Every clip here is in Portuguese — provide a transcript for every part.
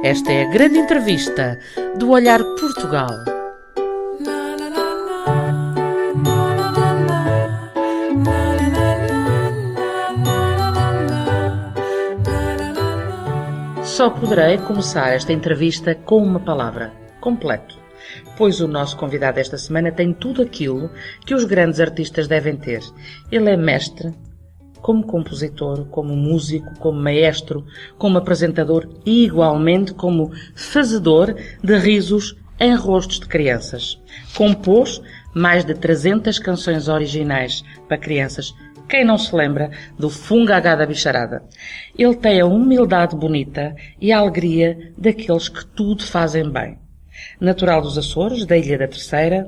Esta é a grande entrevista do Olhar Portugal. Só poderei começar esta entrevista com uma palavra: completo. Pois o nosso convidado esta semana tem tudo aquilo que os grandes artistas devem ter. Ele é mestre, como compositor, como músico, como maestro, como apresentador e, igualmente, como fazedor de risos em rostos de crianças. Compôs mais de 300 canções originais para crianças. Quem não se lembra do Fungagá da Bicharada? Ele tem a humildade bonita e a alegria daqueles que tudo fazem bem. Natural dos Açores, da Ilha da Terceira,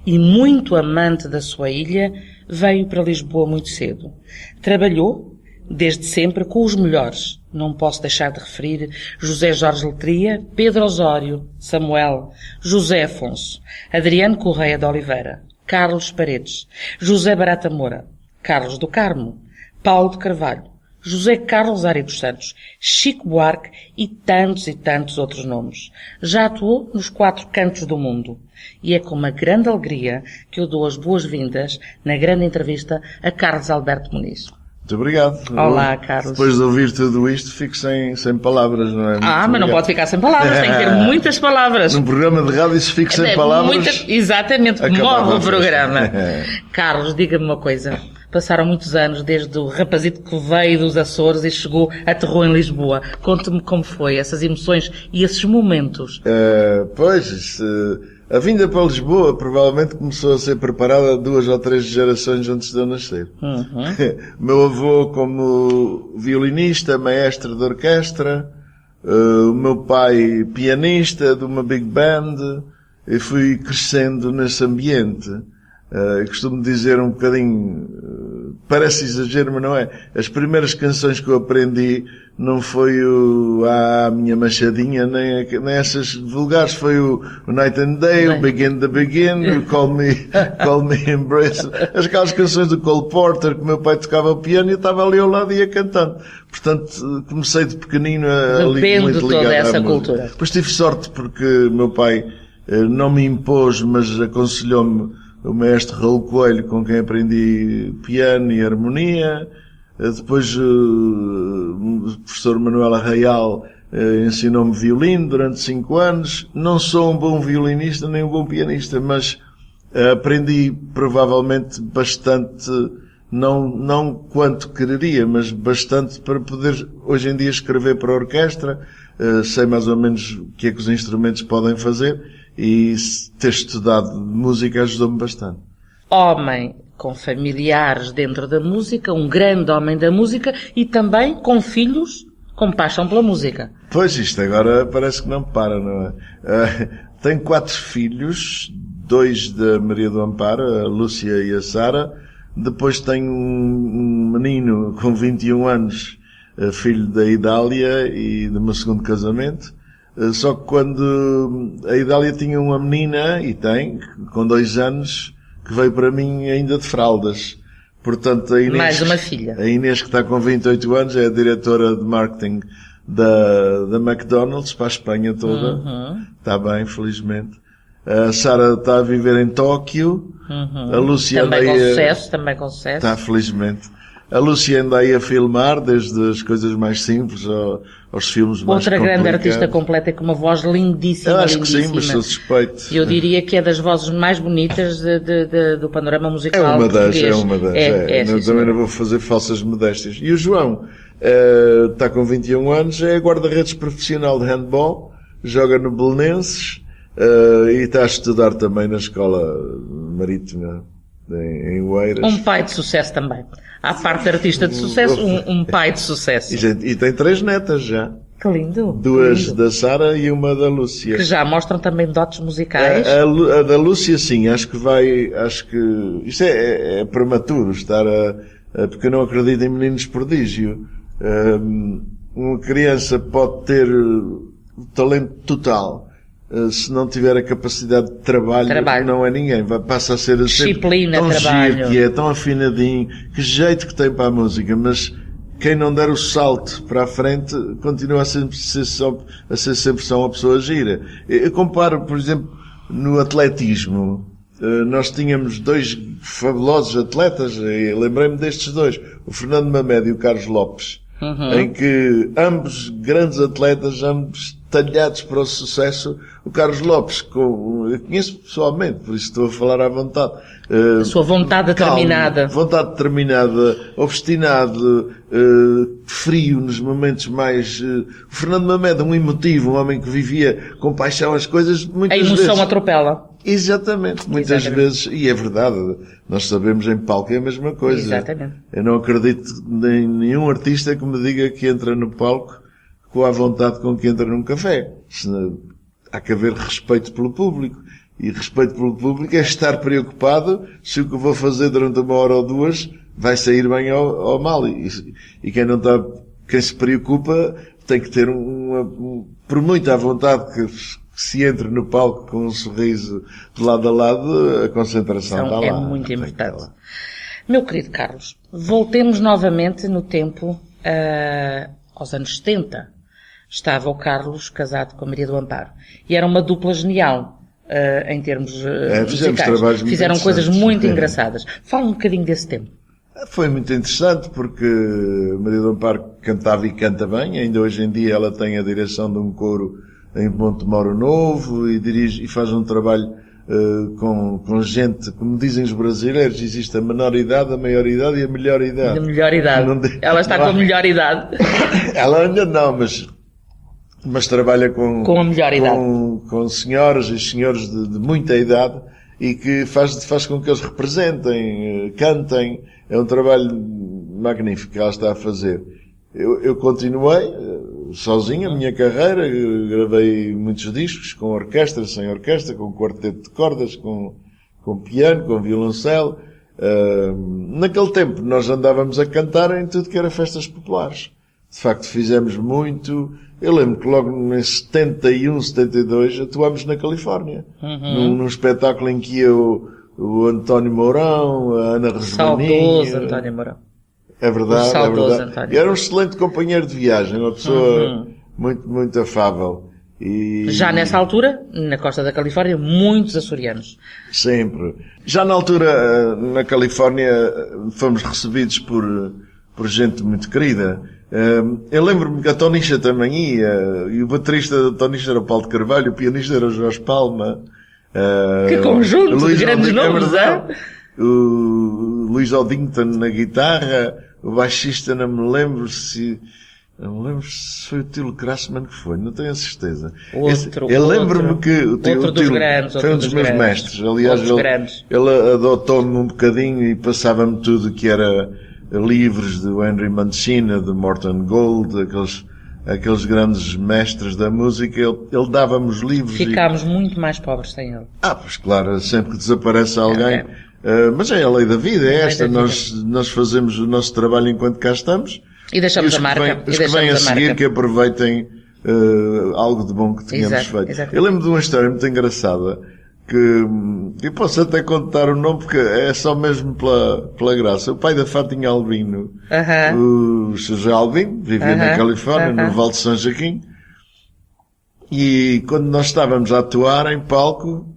e muito amante da sua ilha, veio para Lisboa muito cedo. Trabalhou, desde sempre, com os melhores. Não posso deixar de referir José Jorge Letria, Pedro Osório, Samuel, José Afonso, Adriano Correia de Oliveira, Carlos Paredes, José Barata Moura, Carlos do Carmo, Paulo de Carvalho, José Carlos Ari dos Santos, Chico Buarque e tantos outros nomes. Já atuou nos 4 cantos do mundo. E é com uma grande alegria que eu dou as boas-vindas, na grande entrevista, a Carlos Alberto Muniz. Muito obrigado. Olá, Carlos. Depois de ouvir tudo isto, fico sem palavras, não é? Muito mas obrigado. não pode ficar sem palavras, tem que ter muitas palavras. Num programa de rádio, se fico sem palavras... Exatamente, morre o programa. Carlos, diga-me uma coisa. Passaram muitos anos desde o rapazito que veio dos Açores e chegou, aterrou em Lisboa. Conte-me como foi, essas emoções e esses momentos. A vinda para Lisboa provavelmente começou a ser preparada 2 ou 3 gerações antes de eu nascer. Meu avô como violinista, maestro de orquestra, o meu pai pianista de uma big band, e fui crescendo nesse ambiente. Costumo dizer um bocadinho, parece exagero, mas não é. As primeiras canções que eu aprendi não foi a minha machadinha, nem essas vulgares, foi o Night and Day, o Begin the Begin, o Call Me Embrace, aquelas canções do Cole Porter, que o meu pai tocava o piano e eu estava ali ao lado e ia cantando. Portanto, comecei de pequenino ali muito ligado toda essa à cultura. música. Depois tive sorte porque o meu pai não me impôs, mas aconselhou-me o maestro Raul Coelho, com quem aprendi piano e harmonia. Depois o professor Manuel Arraial ensinou-me violino durante 5 anos. Não sou um bom violinista nem um bom pianista, mas aprendi provavelmente bastante, não quanto quereria, mas bastante para poder hoje em dia escrever para a orquestra. Sei mais ou menos o que é que os instrumentos podem fazer. E ter estudado música ajudou-me bastante. Homem com familiares dentro da música, um grande homem da música e também com filhos com paixão pela música. Pois, isto agora parece que não para, não é? Tenho 4 filhos, 2 da Maria do Amparo, a Lúcia e a Sara. Depois tenho um menino com 21 anos, filho da Idália e do meu segundo casamento. Só que quando a Idália tinha uma menina, e tem, com 2 anos, que veio para mim ainda de fraldas. Portanto, a Inês, mais uma filha. A Inês, que está com 28 anos, é a diretora de marketing da McDonald's para a Espanha toda. Está bem, felizmente. A Sara está a viver em Tóquio. A Lúcia também com sucesso. Está, felizmente. A Lúcia anda aí a filmar, desde as coisas mais simples aos filmes mais complicados. Outra grande artista completa com uma voz lindíssima. Eu acho que sim, mas sou suspeito. Eu diria que é das vozes mais bonitas do panorama musical português. É uma das. Também não vou fazer falsas modéstias. E o João está com 21 anos, é guarda-redes profissional de handball, joga no Belenenses e está a estudar também na Escola Marítima em Oeiras. Um pai de sucesso também. À parte de artista de sucesso, um pai de sucesso. E tem 3 netas já. Que lindo. 2 da Sara e uma da Lúcia. Que já mostram também dotes musicais. A da Lúcia, sim, acho que isto é prematuro estar porque eu não acredito em meninos prodígio. Uma criança pode ter talento total. Se não tiver a capacidade de trabalho. Não é ninguém. Passa a ser disciplina, tão trabalho. Giro que é, tão afinadinho, que jeito que tem para a música, mas quem não der o salto para a frente continua a ser sempre só uma pessoa gira. Eu comparo, por exemplo, no atletismo. Nós tínhamos 2 fabulosos atletas, e lembrei-me destes 2, o Fernando Mamed e o Carlos Lopes, em que ambos grandes atletas, ambos talhados para o sucesso. O Carlos Lopes, eu conheço pessoalmente, por isso estou a falar à vontade. A sua vontade determinada. Vontade determinada, obstinado, frio nos momentos mais... O Fernando Mamed, um emotivo, um homem que vivia com paixão as coisas, muitas vezes... A emoção atropela. Exatamente, muitas vezes, e é verdade, nós sabemos em palco é a mesma coisa. Exatamente. Eu não acredito em nenhum artista que me diga que entra no palco com a vontade com que entra num café. Há que haver respeito pelo público. E respeito pelo público é estar preocupado se o que vou fazer durante 1 hora ou 2 vai sair bem ou mal. E quem se preocupa tem que ter por muito à vontade que se entre no palco com um sorriso de lado a lado, a concentração está lá. É muito importante. Meu querido Carlos, voltemos novamente no tempo aos anos 70. Estava o Carlos casado com a Maria do Amparo. E era uma dupla genial em termos musicais. Fizeram coisas muito engraçadas. Fala um bocadinho desse tempo. Foi muito interessante porque a Maria do Amparo cantava e canta bem. Ainda hoje em dia ela tem a direção de um coro em Montemoro Novo e dirige e faz um trabalho com gente, como dizem os brasileiros, existe a menor idade, a maior idade e a melhor idade. A melhor idade. Ela está com a melhor idade. Ela ainda não, mas trabalha com a melhor idade. Com senhoras e senhores de muita idade e que faz com que eles representem, cantem. É um trabalho magnífico que ela está a fazer. Eu continuei sozinho a minha carreira, gravei muitos discos, com orquestra, sem orquestra, com quarteto de cordas, com piano, com violoncelo. Naquele tempo nós andávamos a cantar em tudo que era festas populares. De facto fizemos muito. Eu lembro que logo em 71, 72 atuámos na Califórnia. Num espetáculo em que o António Mourão, a Ana Resmaninho... Saudoso António Mourão. É verdade, é verdade. António. E era um excelente companheiro de viagem, uma pessoa muito, muito afável. E... Já nessa altura, na costa da Califórnia, muitos açorianos. Sempre. Já na altura, na Califórnia, fomos recebidos por gente muito querida. Eu lembro-me que a Tonicha também ia, e o baterista da Tonicha era o Paulo de Carvalho, o pianista era o Jorge Palma. Que conjunto de grandes nomes, o Luís Oddington na guitarra, o baixista não me lembro se foi o Tilo Krassman que foi, não tenho a certeza. Eu lembro-me que o Tilo foi um dos meus mestres. Aliás, ele adotou-me um bocadinho e passava-me tudo que era livros do Henry Mancini, de Morton Gold, aqueles grandes mestres da música. Ele dava-me os livros. Ficámos muito mais pobres sem ele. Pois claro, sempre que desaparece alguém. Mas é a lei da vida, é esta. Nós fazemos o nosso trabalho enquanto cá estamos. E deixamos a marca. Os que vêm a seguir que aproveitem algo de bom que tenhamos feito. Exatamente. Eu lembro de uma história muito engraçada que eu posso até contar o nome porque é só mesmo pela graça. O pai da Fátima Albino, o Sr. José Albino, vivia na Califórnia, no Vale de São Joaquim, e quando nós estávamos a atuar em palco,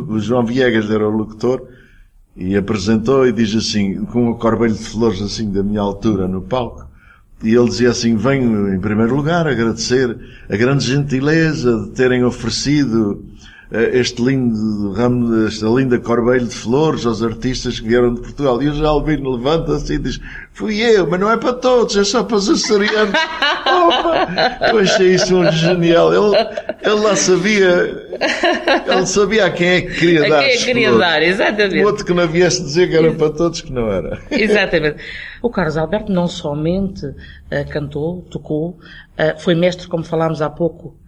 o João Viegas era o locutor e apresentou e diz assim, com um corbeilho de flores assim da minha altura no palco, e ele dizia assim: venho em primeiro lugar agradecer a grande gentileza de terem oferecido este lindo ramo, esta linda corbeilho de flores aos artistas que vieram de Portugal. E o José Albino levanta-se e diz: fui eu, mas não é para todos, é só para os açorianos. Opa! Eu achei isso um genial. Ele lá sabia, ele sabia a quem é que queria dar. A quem é que queria dar, exatamente. O outro que não viesse dizer que era para todos, que não era. Exatamente. O Carlos Alberto não somente cantou, tocou, foi mestre, como falámos há pouco,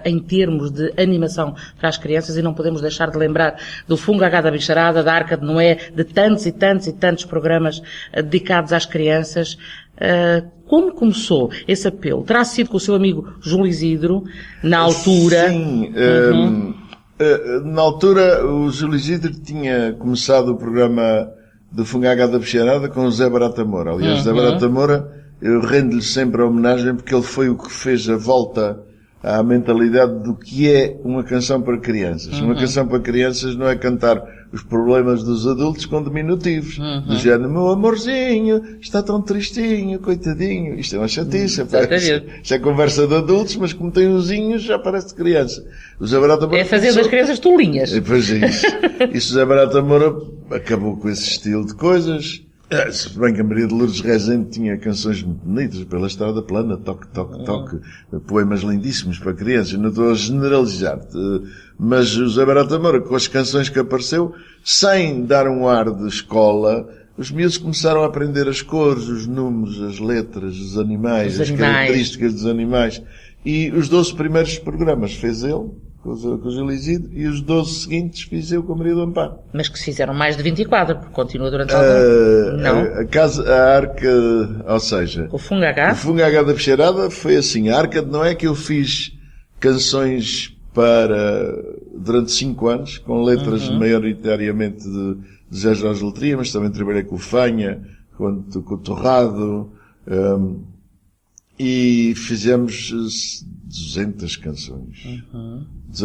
em termos de animação para as crianças, e não podemos deixar de lembrar do Fungagá da Bicharada, da Arca de Noé, de tantos e tantos e tantos programas dedicados às crianças. Como começou esse apelo? Terá sido com o seu amigo Júlio Isidro, na altura? Sim, na altura o Júlio Isidro tinha começado o programa do Fungagá da Bicharada com o Zé Barata Moura. Aliás, Zé Barata Moura eu rendo-lhe sempre a homenagem porque ele foi o que fez a volta à mentalidade do que é uma canção para crianças. Uma canção para crianças não é cantar os problemas dos adultos com diminutivos. Do género, meu amorzinho, está tão tristinho, coitadinho. Isto é uma chatice. Isto é conversa de adultos, mas como tem usinhos, já parece de criança. O Zé Barata Moura... É fazer das crianças tolinhas. Pois é isso. E o Zé Barata Moura acabou com esse estilo de coisas. Se bem que a Maria de Lourdes Rezende tinha canções muito bonitas, pela estrada plana, toque, toque, toque, poemas lindíssimos para crianças, não estou a generalizar, mas o Zé Barata Moura, com as canções que apareceu, sem dar um ar de escola, os miúdos começaram a aprender as cores, os números, as letras, os animais, as características dos animais, e os 12 primeiros programas fez ele, com o Gil Isidro, e os 12 seguintes fiz eu com a Maria do Amparo. Mas que se fizeram mais de 24, porque continua durante algum... Não? A Arca, ou seja... O Fungagá? O Fungagá da Peixeirada foi assim. A Arca não é que eu fiz canções durante 5 anos, com letras maioritariamente de Zé Jorge Letria, mas também trabalhei com o Fanha, com o Torrado, e fizemos 200 canções.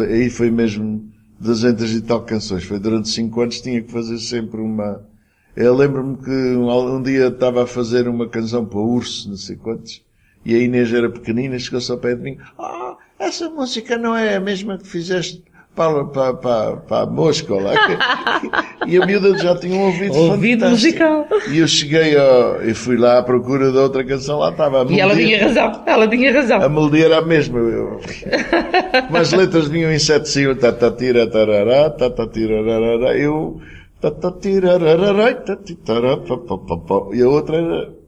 Aí foi mesmo 200 e tal canções. Foi durante 5 anos, tinha que fazer sempre uma... Eu lembro-me que um dia estava a fazer uma canção para o Urso, não sei quantos, e a Inês era pequenina, chegou-se ao pé de mim, essa música não é a mesma que fizeste para a mosca lá. E a miúda já tinha um ouvido fantástico. Musical. E eu eu fui lá à procura de outra canção, lá estava a melodia. E ela tinha razão. A melodia era a mesma. Mas as letras vinham em 7 sílabas, tatatira, tarará, tatatirarará, eu, tatatirarará, e a outra era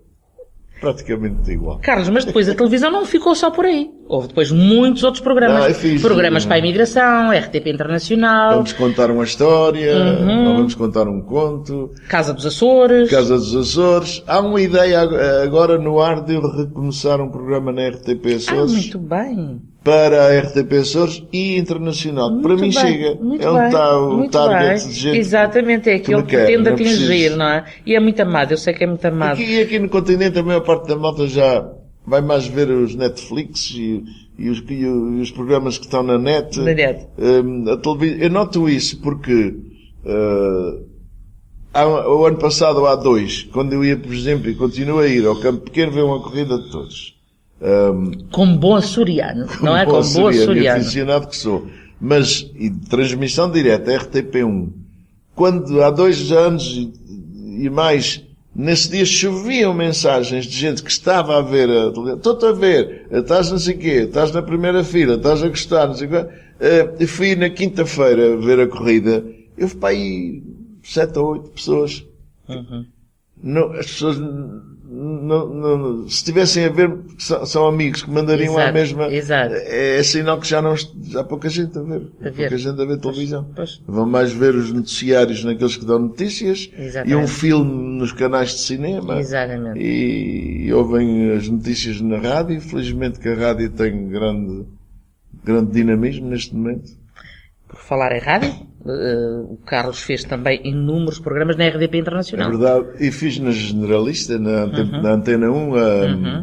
praticamente igual. Carlos, mas depois a televisão não ficou só por aí. Houve depois muitos outros programas. Programas para a imigração, RTP Internacional. Vamos contar uma história, ou vamos contar um conto. Casa dos Açores. Há uma ideia agora no ar de eu recomeçar um programa na RTP Açores. Muito bem. Para a RTP Açores e Internacional. Para mim chega. Muito onde bem, está o target de gente. Exatamente, é aquilo que tende a atingir, não é? E é muito amado, eu sei que é muito amado. Aqui no continente a maior parte da malta já vai mais ver os Netflix e os programas que estão na net. A televisão. Eu noto isso porque o ano passado, há 2, quando eu ia, por exemplo, e continuo a ir ao Campo Pequeno ver uma corrida de todos. Como bom açoriano, não é? Como bom açoriano. Aficionado que sou. Mas, e de transmissão direta, RTP1. Quando há 2 anos e mais, nesse dia choviam mensagens de gente que estava a ver a televisão. Estou-te a ver, estás não sei o quê, estás na primeira fila, estás a gostar, não sei o quê. Eu fui na quinta-feira ver a corrida. Eu fui para aí 7 ou 8 pessoas. Não, as pessoas... Não, se estivessem a ver, são amigos que mandariam à mesma. Exato. É sinal que já há pouca gente a ver. Pouca gente a ver televisão. Vão mais ver os noticiários naqueles que dão notícias. Exatamente. E um filme nos canais de cinema. Exatamente. E ouvem as notícias na rádio. Felizmente que a rádio tem grande dinamismo neste momento. Por falar em rádio, o Carlos fez também inúmeros programas na RDP Internacional. É verdade, e fiz na Generalista, na Antena 1,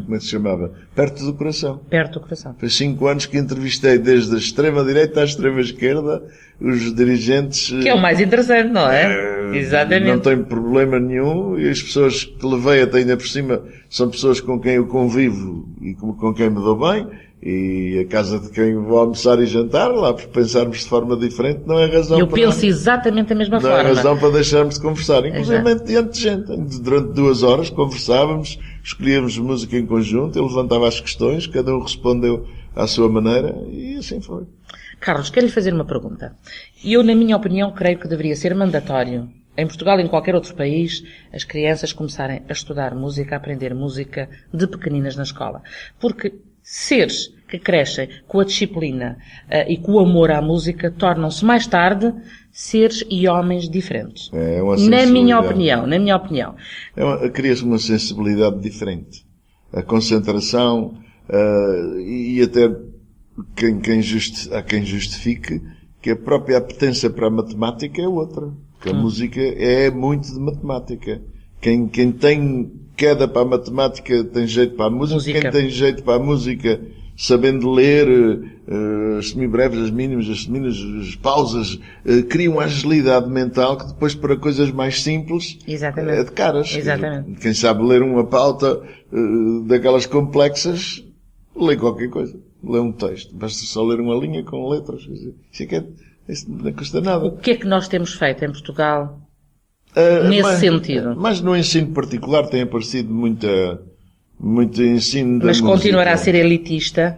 como é que se chamava? Perto do Coração. Perto do Coração. Foi 5 anos que entrevistei desde a extrema-direita à extrema-esquerda os dirigentes. Que é o mais interessante, não é? Exatamente. Não tem problema nenhum, e as pessoas que levei até ainda por cima são pessoas com quem eu convivo e com quem me dou bem. E a casa de quem vou almoçar e jantar, lá por pensarmos de forma diferente, não é razão penso exatamente da mesma forma. Não é razão para deixarmos de conversar, inclusive diante de gente. Durante 2 horas conversávamos, escolhíamos música em conjunto, eu levantava as questões, cada um respondeu à sua maneira, e assim foi. Carlos, quero-lhe fazer uma pergunta. Eu, na minha opinião, creio que deveria ser mandatório, em Portugal e em qualquer outro país, as crianças começarem a estudar música, a aprender música de pequeninas na escola. Porque seres que crescem com a disciplina e com o amor à música tornam-se mais tarde seres e homens diferentes. Na minha opinião. Cria-se uma sensibilidade diferente. A concentração e até há quem justifique que a própria apetência para a matemática é outra. Que a música é muito de matemática. Quem queda para a matemática tem jeito para a música. Quem tem jeito para a música, sabendo ler as semibreves, as mínimas, as seminas, as pausas, cria uma agilidade mental que depois para coisas mais simples é de caras. Exatamente. Quem sabe ler uma pauta daquelas complexas, lê qualquer coisa. Lê um texto. Basta só ler uma linha com letras. Isso não custa nada. O que é que nós temos feito em Portugal nesse sentido? Mas no ensino particular tem aparecido muito ensino da música. Mas continuará a ser elitista?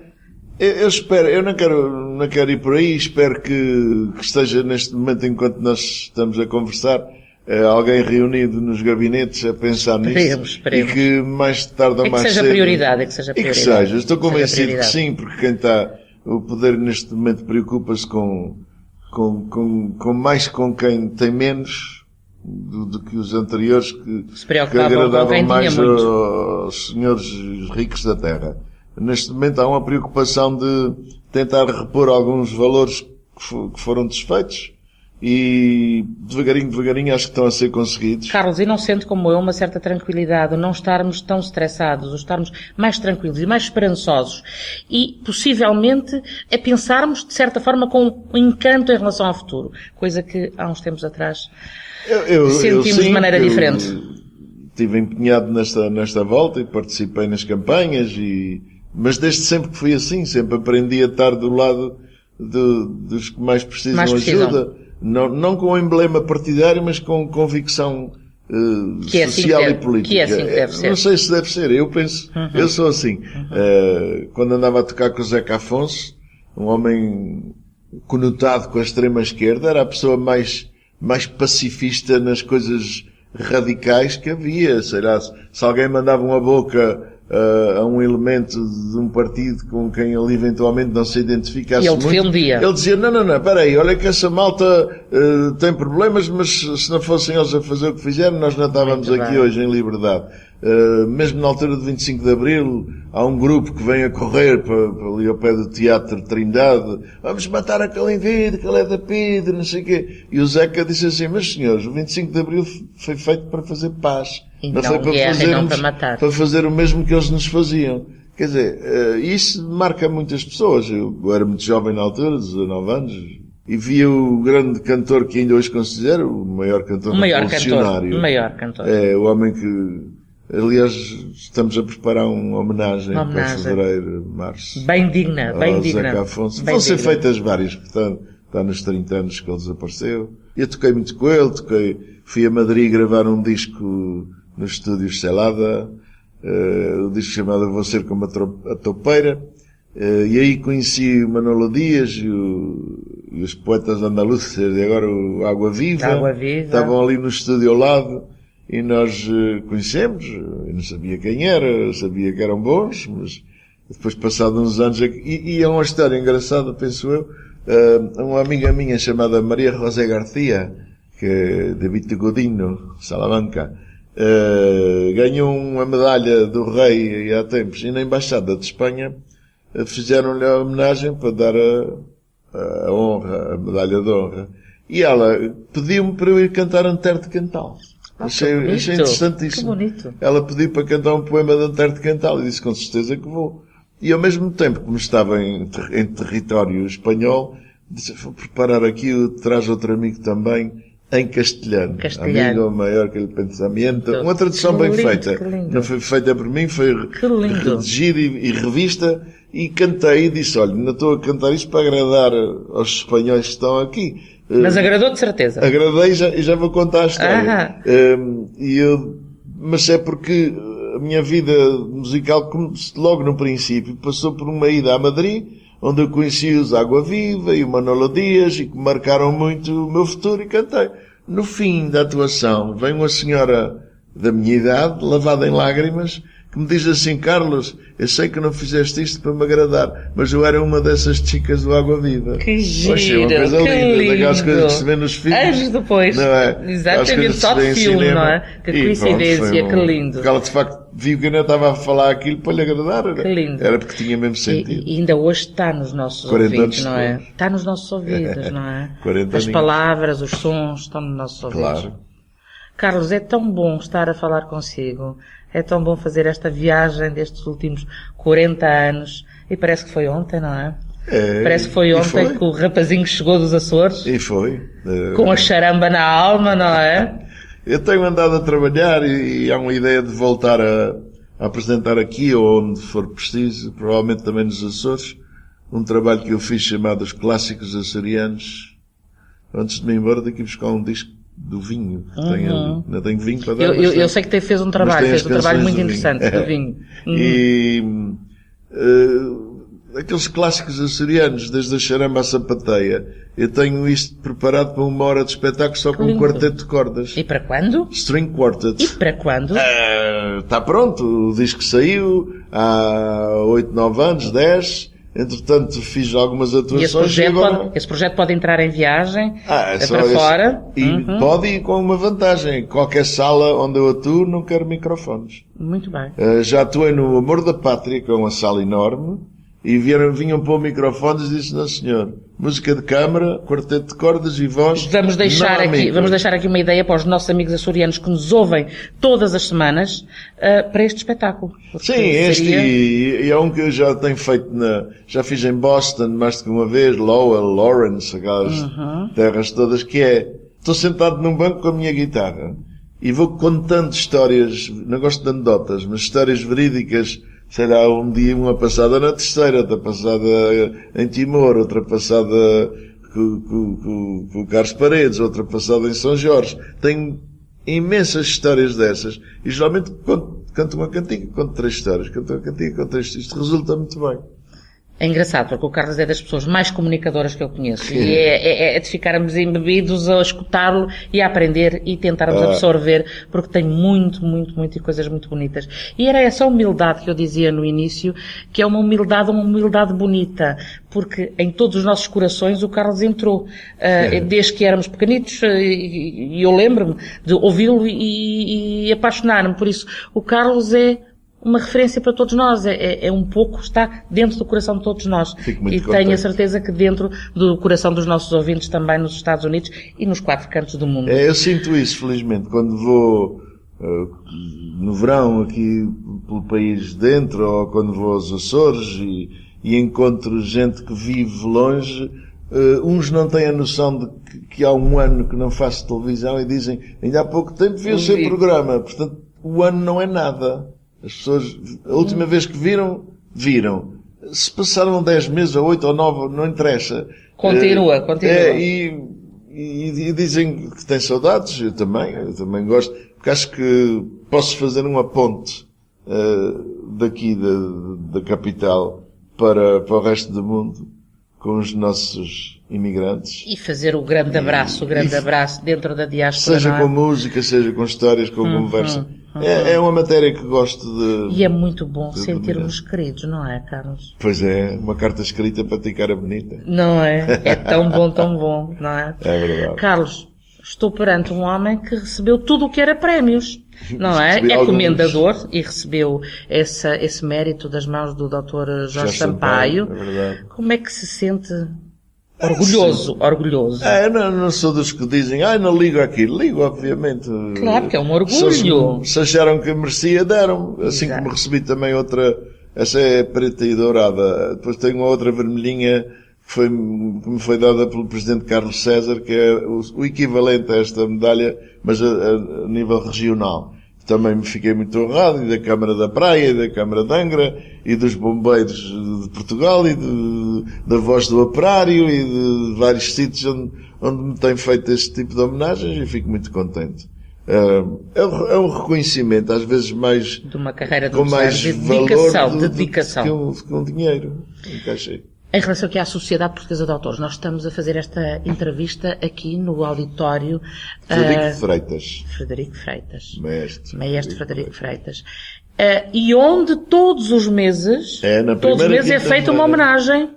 Eu espero, eu não quero ir por aí, espero que esteja neste momento, enquanto nós estamos a conversar, alguém reunido nos gabinetes a pensar nisso. Esperemos. E que mais tarde ou mais cedo... É que seja prioridade. E que seja. Estou convencido que sim, porque quem está... O poder neste momento preocupa-se mais com quem tem menos do que os anteriores que agradavam mais aos senhores ricos da terra. Neste momento há uma preocupação de tentar repor alguns valores que foram desfeitos e devagarinho acho que estão a ser conseguidos. Carlos, e não sente como eu uma certa tranquilidade, não estarmos tão estressados, ou estarmos mais tranquilos e mais esperançosos e possivelmente a pensarmos de certa forma com um encanto em relação ao futuro, coisa que há uns tempos atrás sentimos de maneira diferente. Estive empenhado nesta volta e participei nas campanhas mas desde sempre que fui assim, sempre aprendi a estar do lado dos que mais precisam ajuda. Não com emblema partidário, mas com convicção social e política. Que é assim que deve ser. Não sei se deve ser, eu penso, eu sou assim. Quando andava a tocar com o Zeca Afonso, um homem conotado com a extrema-esquerda, era a pessoa mais pacifista nas coisas radicais que havia. Sei lá, se alguém mandava uma boca a um elemento de um partido com quem ele eventualmente não se identificasse muito, ele dizia, não, peraí, olha que essa malta tem problemas, mas se não fossem eles a fazer o que fizeram, nós não estávamos aqui hoje em liberdade. Mesmo na altura de 25 de Abril, há um grupo que vem a correr para ali ao pé do Teatro Trindade, vamos matar aquele indivíduo, que ele é da PIDE, não sei o quê. E o Zeca disse assim, mas senhores, o 25 de Abril foi feito para fazer paz. Não foi para matar. Para fazer o mesmo que eles nos faziam. Quer dizer, isso marca muitas pessoas. Eu era muito jovem na altura, 19 anos, e via o grande cantor que ainda hoje considero o maior cantor revolucionário. O maior cantor. É o homem que... Aliás, estamos a preparar uma homenagem para fevereiro, março. Bem digna. Zeca Afonso. Vão ser feitas várias, portanto, está nos 30 anos que ele desapareceu. Eu toquei muito com ele, fui a Madrid gravar um disco nos estúdios Celada, o disco chamado Vou Ser Como a Toupeira, e aí conheci o Manolo Dias e os poetas andaluzes, e agora o Água Viva. Estavam ali no estúdio ao lado, e nós conhecemos, eu não sabia quem era, sabia que eram bons, mas depois passados uns anos, e é uma história engraçada, penso eu, uma amiga minha chamada Maria José García, que é de Vitigodino, Salamanca, ganhou uma medalha do rei há tempos, e na Embaixada de Espanha fizeram-lhe a homenagem para dar a honra, a medalha de honra. E ela pediu-me para eu ir cantar Antero de Cantal. Achei interessantíssimo. Que bonito. Ela pediu para cantar um poema de Antero de Cantal e disse com certeza que vou. E ao mesmo tempo, como estava em território espanhol, disse, vou preparar aqui, traz outro amigo também, em castelhano. Amigo maior que o pensamento. Uma tradução bem feita. Não foi feita por mim, foi redigida e revista, e cantei e disse, olha, não estou a cantar isto para agradar aos espanhóis que estão aqui. Mas agradou de certeza. Agradei e já vou contar a história. Mas é porque a minha vida musical, logo no princípio, passou por uma ida a Madrid, onde eu conheci os Água Viva e o Manolo Dias, e que marcaram muito o meu futuro, e cantei. No fim da atuação, vem uma senhora da minha idade, lavada em lágrimas, que me diz assim, Carlos, eu sei que não fizeste isto para me agradar, mas eu era uma dessas chicas do Água Viva. Que giro, Poxa, uma coisa linda, daquelas coisas que se vê nos filmes. Anos depois. Não é? Exatamente, só de filme, não é? Que coincidência, que lindo. Porque ela de facto viu que eu não estava a falar aquilo para lhe agradar. Que lindo. Era porque tinha mesmo sentido. E ainda hoje está nos nossos ouvidos, não é? Está nos nossos ouvidos, não é? As palavras, os sons estão nos nossos ouvidos. Claro. Carlos, é tão bom estar a falar consigo. É tão bom fazer esta viagem destes últimos 40 anos. E parece que foi ontem, não é? Parece que foi ontem que o rapazinho chegou dos Açores. E foi. Com a charamba na alma, não é? Eu tenho andado a trabalhar e há uma ideia de voltar a apresentar aqui ou onde for preciso, provavelmente também nos Açores, um trabalho que eu fiz chamado Os Clássicos Açorianos. Antes de me ir embora, daqui buscar um disco do vinho. Ainda tenho vinho para dar. Eu sei que fez um trabalho muito interessante do vinho. E aqueles clássicos açorianos, desde a charamba à sapateia, eu tenho isto preparado para 1 hora de espetáculo só com um quarteto de cordas. E para quando? String Quartet. E para quando? Está pronto, o disco saiu há 8, 9 anos, 10. Entretanto, fiz algumas atuações. E esse projeto pode entrar em viagem para esse, fora? E pode ir com uma vantagem. Qualquer sala onde eu atuo, não quero microfones. Muito bem. Já atuei no Amor da Pátria, que é uma sala enorme, e vinham pôr microfones e disse, não senhor, música de câmara, quarteto de cordas e voz. Vamos deixar aqui uma ideia para os nossos amigos açorianos que nos ouvem todas as semanas para este espetáculo. Sim, e é um que eu já tenho feito já fiz em Boston mais do que uma vez, Lowell, Lawrence, aquelas terras todas, que estou sentado num banco com a minha guitarra e vou contando histórias, não gosto de anedotas, mas histórias verídicas. Sei lá, um dia uma passada na Terceira, outra passada em Timor, outra passada com o Carlos Paredes, outra passada em São Jorge. Tenho imensas histórias dessas. E geralmente canto uma cantiga, conto 3 histórias. Canto uma cantiga, conto 3 histórias. Isto resulta muito bem. É engraçado, porque o Carlos é das pessoas mais comunicadoras que eu conheço. E é de ficarmos embebidos a escutá-lo e a aprender e tentarmos absorver, porque tem muito e coisas muito bonitas. E era essa humildade que eu dizia no início, que é uma humildade bonita, porque em todos os nossos corações o Carlos entrou. Desde que éramos pequenitos, e eu lembro-me de ouvi-lo e apaixonar-me. Por isso, o Carlos é uma referência para todos nós, um pouco, está dentro do coração de todos nós. E tenho a certeza que dentro do coração dos nossos ouvintes também nos Estados Unidos e nos 4 cantos do mundo. Eu sinto isso, felizmente, quando vou no verão aqui pelo país dentro, ou quando vou aos Açores e encontro gente que vive longe, uns não têm a noção de que há um ano que não faço televisão e dizem, ainda há pouco tempo vi o seu programa, portanto o ano não é nada. As pessoas, a última vez que viram. Se passaram 10 meses, ou 8 ou 9, não interessa. Continua. E dizem que têm saudades, eu também gosto, porque acho que posso fazer uma ponte, daqui da capital para o resto do mundo, com os nossos imigrantes. E fazer o grande abraço dentro da diáspora. Seja com música, seja com histórias, com conversa. É uma matéria que gosto de... E é muito bom sentirmos queridos, não é, Carlos? Pois é, uma carta escrita para ti, cara bonita. Não é? É tão bom, não é? É verdade. Carlos, estou perante um homem que recebeu tudo o que era prémios, não é? É comendador e recebeu esse mérito das mãos do Dr. Jorge Sampaio. É verdade. Como é que se sente... Orgulhoso. Não sou dos que dizem, não ligo aquilo. Ligo, obviamente. Claro que é um orgulho. Se acharam que merecia, deram. Assim como recebi também outra, essa é preta e dourada. Depois tenho uma outra vermelhinha que me foi dada pelo Presidente Carlos César, que é o equivalente a esta medalha, mas a nível regional. Também me fiquei muito honrado, e da Câmara da Praia, e da Câmara de Angra, e dos Bombeiros de Portugal, e da Voz do Operário, e de vários sítios onde me têm feito este tipo de homenagens, e fico muito contente. É um reconhecimento, às vezes mais... De uma carreira de com mais dedicação. Que um dinheiro. Encaixei. Em relação aqui à Sociedade Portuguesa de Autores, nós estamos a fazer esta entrevista aqui no auditório... Frederico Freitas. Maestro Frederico Freitas. E onde todos os meses é feita uma homenagem.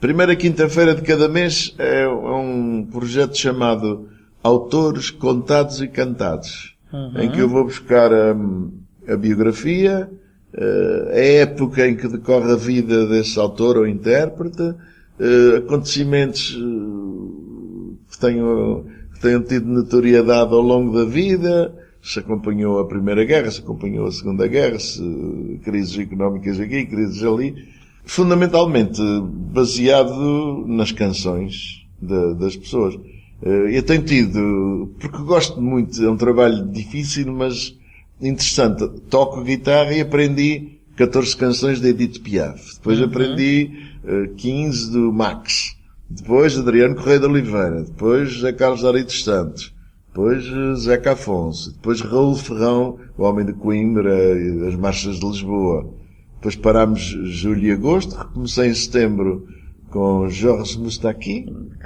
Primeira quinta-feira de cada mês é um projeto chamado Autores Contados e Cantados, em que eu vou buscar a biografia, a época em que decorre a vida desse autor ou intérprete, acontecimentos que tenham tido notoriedade ao longo da vida, se acompanhou a Primeira Guerra, se acompanhou a Segunda Guerra, se crises económicas aqui, crises ali. Fundamentalmente baseado nas canções das pessoas. Eu tenho tido, porque gosto muito, é um trabalho difícil, mas interessante. Toco guitarra e aprendi 14 canções de Edith Piaf. Depois aprendi 15 do Max. Depois Adriano Correia de Oliveira. Depois José Carlos Ari dos Santos. Depois Zeca Afonso. Depois Raul Ferrão, o Homem de Coimbra, as Marchas de Lisboa. Depois parámos julho e agosto. Recomecei em setembro com Jorge Moustaki.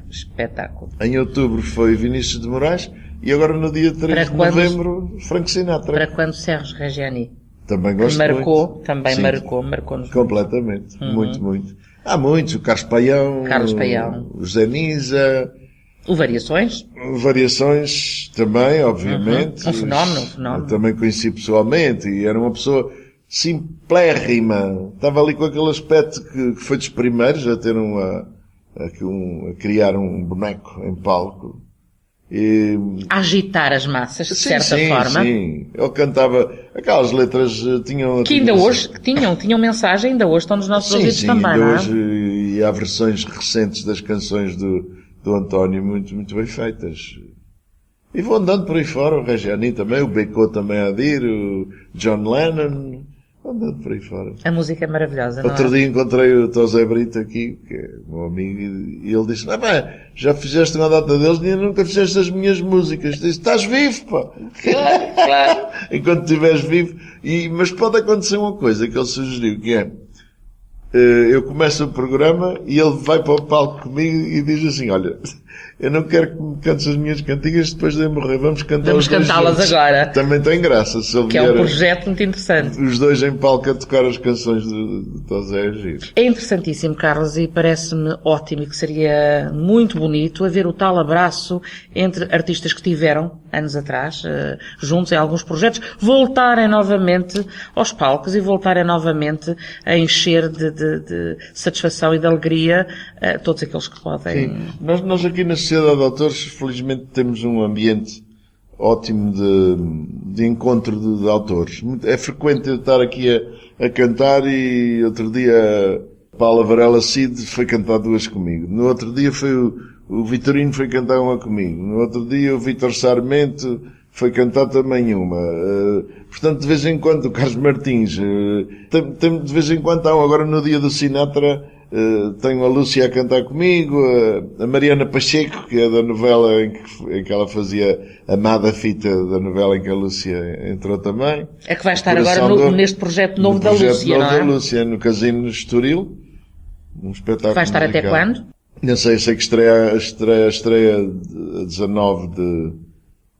Espetáculo. Em outubro foi Vinícius de Moraes. E agora no dia 3 de novembro, Frank Sinatra. Para quando Serge Reggiani? Também gosto marcou, muito. Também Sim, marcou-nos. completamente. Muito. Há muitos. O Carlos Paião. O Zé Nisa. O Variações. Variações também, obviamente. Um fenómeno. Também conheci pessoalmente e era uma pessoa simplérrima. Estava ali com aquele aspecto que foi dos primeiros a ter a criar um boneco em palco. E... a agitar as massas, de certa forma. Sim, ele cantava, aquelas letras tinham... Que ainda hoje, tinham mensagem, ainda hoje estão nos nossos ouvidos também, ainda não é? hoje, e há versões recentes das canções do António muito bem feitas. E vou andando por aí fora, o Reggiani também, o Becot também a dir, o John Lennon, andando por aí fora. A música é maravilhosa, não é? Outro dia encontrei o Tosé Brito aqui, que é meu amigo, e ele disse, já fizeste uma data deles e nunca fizeste as minhas músicas. Disse, estás vivo, pá! Claro. Enquanto estiveres vivo. Mas pode acontecer uma coisa que ele sugeriu, que é, eu começo o programa e ele vai para o palco comigo e diz assim, olha, eu não quero que me cantes as minhas cantigas depois de eu morrer, vamos cantá-las agora. Também tem graça. Se ele que é um projeto muito interessante. Os dois em palco a tocar as canções de Tosé Giro. É interessantíssimo, Carlos, e parece-me ótimo e que seria muito bonito haver o tal abraço entre artistas que tiveram, anos atrás, juntos em alguns projetos, voltarem novamente aos palcos e voltarem novamente a encher de satisfação e de alegria todos aqueles que podem. Sim. Nós aqui na Sociedade de Autores, felizmente, temos um ambiente ótimo de encontro de autores. É frequente eu estar aqui a cantar e outro dia Paula Varela Cid foi cantar duas comigo. No outro dia foi o Vitorino foi cantar uma comigo. No outro dia o Vítor Sarmento foi cantar também uma. Portanto, de vez em quando, o Carlos Martins, de vez em quando, agora no dia do Sinatra, tenho a Lúcia a cantar comigo, a Mariana Pacheco, que é da novela em que ela fazia Amada Fita, da novela em que a Lúcia entrou também. É que vai estar agora neste projeto novo da Lúcia, não é? Da Lúcia, no Casino Estoril. Um espetáculo vai estar musical. até quando? Não sei que estreia 19 de...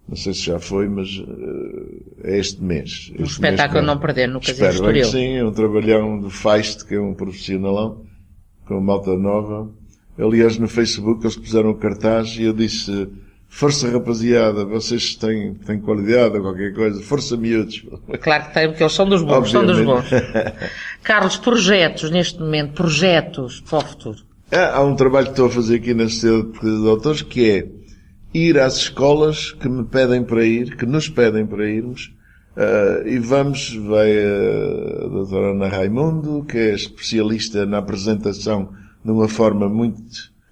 Não sei se já foi, mas é este mês. Um espetáculo a não perder no Casino Estoril. Espero bem que Estoril. sim, é um trabalhão do Feist, que é um profissionalão, com malta nova. Aliás, no Facebook eles puseram um cartaz e eu disse, força rapaziada, vocês têm qualidade ou qualquer coisa, força miúdos. Claro que tem, porque eles são dos bons, são dos bons. Carlos, projetos neste momento, projetos para o futuro. Há um trabalho que estou a fazer aqui na Sociedade de Autores, que é ir às escolas que me pedem para ir, que nos pedem para irmos, e vai a doutora Ana Raimundo, que é especialista na apresentação de uma forma muito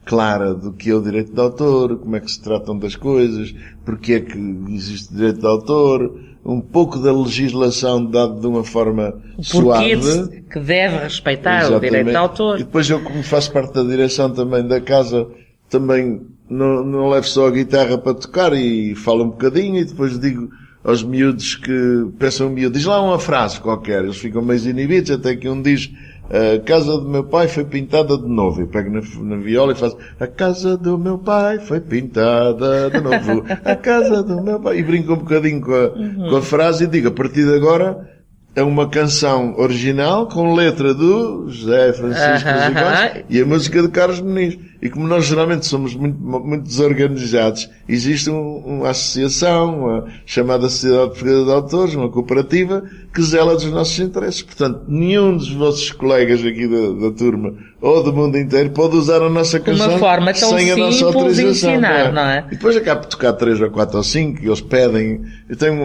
clara do que é o direito de autor, como é que se tratam das coisas, porque é que existe direito de autor, um pouco da legislação dada de uma forma suave. Que deve respeitar Exatamente. O direito de autor. E depois eu, como faço parte da direção também da casa, também não levo só a guitarra para tocar e falo um bocadinho e depois digo aos miúdos que peçam um miúdo, diz lá uma frase qualquer, eles ficam meio inibidos, até que um diz, a casa do meu pai foi pintada de novo. Eu pego na viola e faço, a casa do meu pai foi pintada de novo. A casa do meu pai. E brinco um bocadinho com a frase e digo, a partir de agora é uma canção original com letra do José Francisco Zigões e a música de Carlos Muniz. E como nós geralmente somos muito desorganizados, existe uma associação, chamada Sociedade Portuguesa de Autores, uma cooperativa, que zela dos nossos interesses. Portanto, nenhum dos vossos colegas aqui da turma, ou do mundo inteiro, pode usar a nossa canção uma forma tão sem a nossa autorização. De ensinar, não é? E depois acabo de tocar 3 ou 4 ou 5, e eles pedem.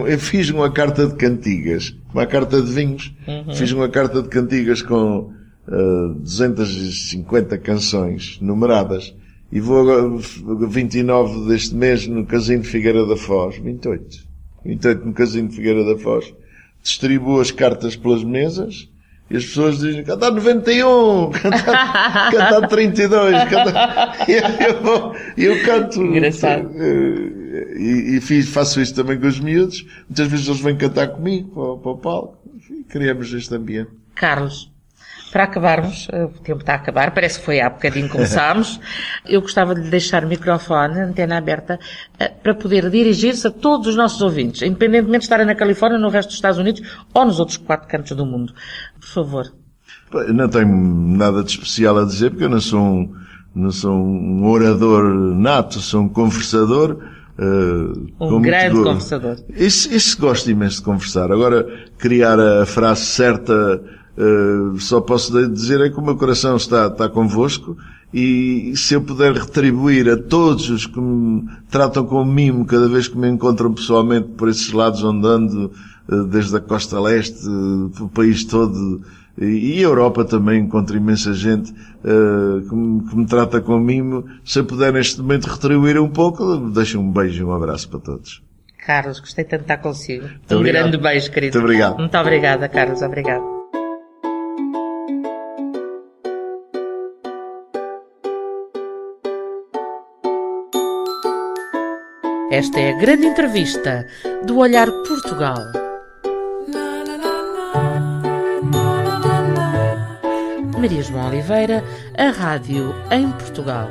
Eu fiz uma carta de cantigas, uma carta de vinhos. Fiz uma carta de cantigas com 250 canções numeradas, e vou agora 29 deste mês no Casino de Figueira da Foz, 28 no Casino de Figueira da Foz, distribuo as cartas pelas mesas e as pessoas dizem cantar 91, cantar 32, eu canto. Engraçado. E faço isso também com os miúdos. Muitas vezes eles vêm cantar comigo para o palco. Enfim, criamos este ambiente. Carlos, para acabarmos, o tempo está a acabar, parece que foi há bocadinho que começámos, eu gostava de lhe deixar o microfone, a antena aberta, para poder dirigir-se a todos os nossos ouvintes, independentemente de estarem na Califórnia, no resto dos Estados Unidos ou nos outros 4 cantos do mundo. Por favor. Eu não tenho nada de especial a dizer, porque eu não sou um orador nato, sou um conversador. Um grande conversador. Isso gosto imenso de conversar. Agora, criar a frase certa, só posso dizer é que o meu coração está convosco, e se eu puder retribuir a todos os que me tratam com mimo cada vez que me encontram pessoalmente por esses lados onde ando, desde a costa leste, o país todo, e a Europa também, encontro imensa gente que me trata com mimo, se eu puder neste momento retribuir um pouco, deixo um beijo e um abraço para todos. Carlos, gostei tanto de estar consigo. Muito obrigado. Grande beijo, querido. Muito obrigado. Muito obrigada, Carlos. Obrigado. Esta é a grande entrevista do Olhar Portugal. Maria João Oliveira, a rádio em Portugal.